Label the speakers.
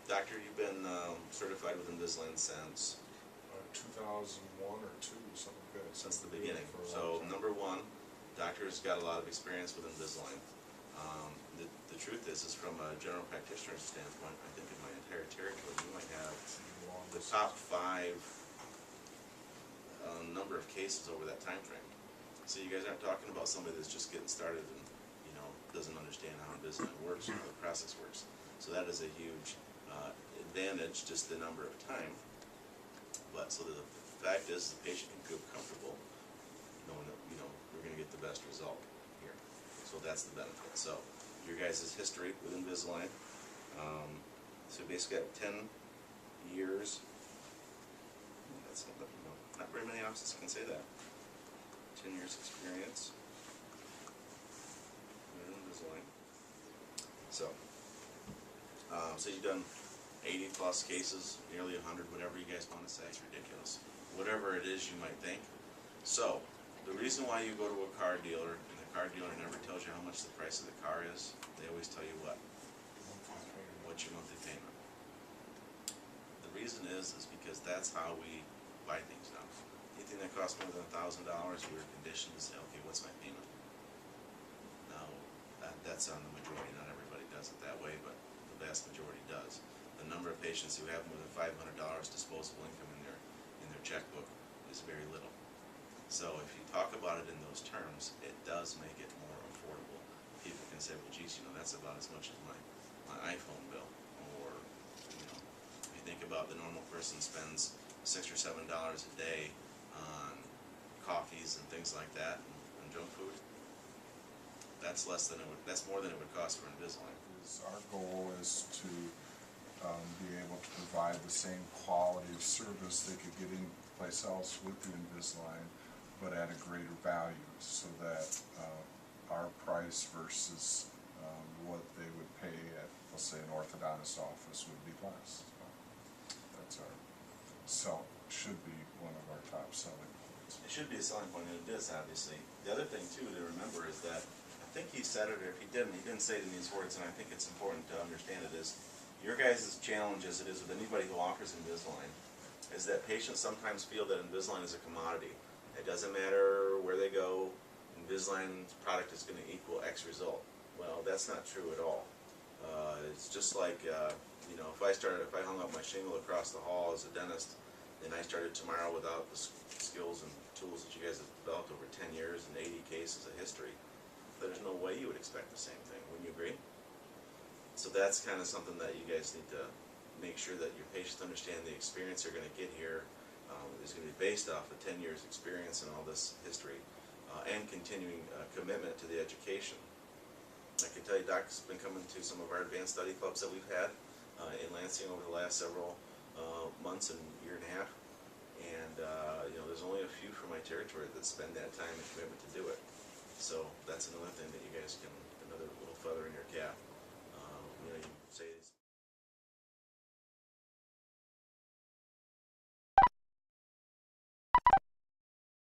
Speaker 1: Doctor, you've been certified with Invisalign since?
Speaker 2: 2001 or 2, something good.
Speaker 1: Since the beginning. So number one, doctor's got a lot of experience with Invisalign. The truth is from a general practitioner's standpoint, I think in my entire territory, you might have the top 5 number of cases over that time frame. So you guys aren't talking about somebody that's just getting started and doesn't understand how Invisalign works or how the process works. So that is a huge advantage, just the number of time. But so the fact is, the patient can feel comfortable knowing that we're going to get the best result here. So that's the benefit. So your guys' history with Invisalign. So basically, got 10 years. That's not very many offices can say that. 10 years experience with Invisalign. So you've done 80 plus cases, nearly 100, whatever you guys want to say. It's ridiculous. Whatever it is you might think. So the reason why you go to a car dealer and the car dealer never tells you how much the price of the car is, they always tell you what? What's your monthly payment? The reason is because that's how we buy things now. Anything that costs more than $1,000, we're conditioned to say, okay, what's my payment? Now, that's on the majority. Not everybody does it that way, but the vast majority does. The number of patients who have more than $500 disposable income in their checkbook is very little. So if you talk about it in those terms, it does make it more affordable. People can say, well, geez, that's about as much as my iPhone bill. Or, if you think about the normal person spends $6 or $7 a day on coffees and things like that and junk food. That's less than that's more than it would cost for Invisalign.
Speaker 2: Our goal is to be able to provide the same quality of service they could get anyplace else with the Invisalign, but at a greater value, so that our price versus what they would pay at, let's say, an orthodontist office would be less. That's should be one of our top selling points.
Speaker 1: It should be a selling point, and it is, obviously. The other thing, too, to remember is that, I think he said it, or if he didn't say it in these words, and I think it's important to understand it, is your guys' challenge, as it is with anybody who offers Invisalign, is that patients sometimes feel that Invisalign is a commodity. It doesn't matter where they go, Invisalign's product is going to equal X result. Well, that's not true at all. It's just like, if I hung up my shingle across the hall as a dentist, and I started tomorrow without the skills and tools that you guys have developed over 10 years and 80 cases of history, there's no way you would expect the same thing. Wouldn't you agree? So that's kind of something that you guys need to make sure that your patients understand the experience they're going to get here is going to be based off of 10 years experience and all this history and continuing commitment to the education. I can tell you, Doc's been coming to some of our advanced study clubs that we've had in Lansing over the last several months and year and a half, and there's only a few from my territory that spend that time and commitment to do it. So that's another thing that you guys can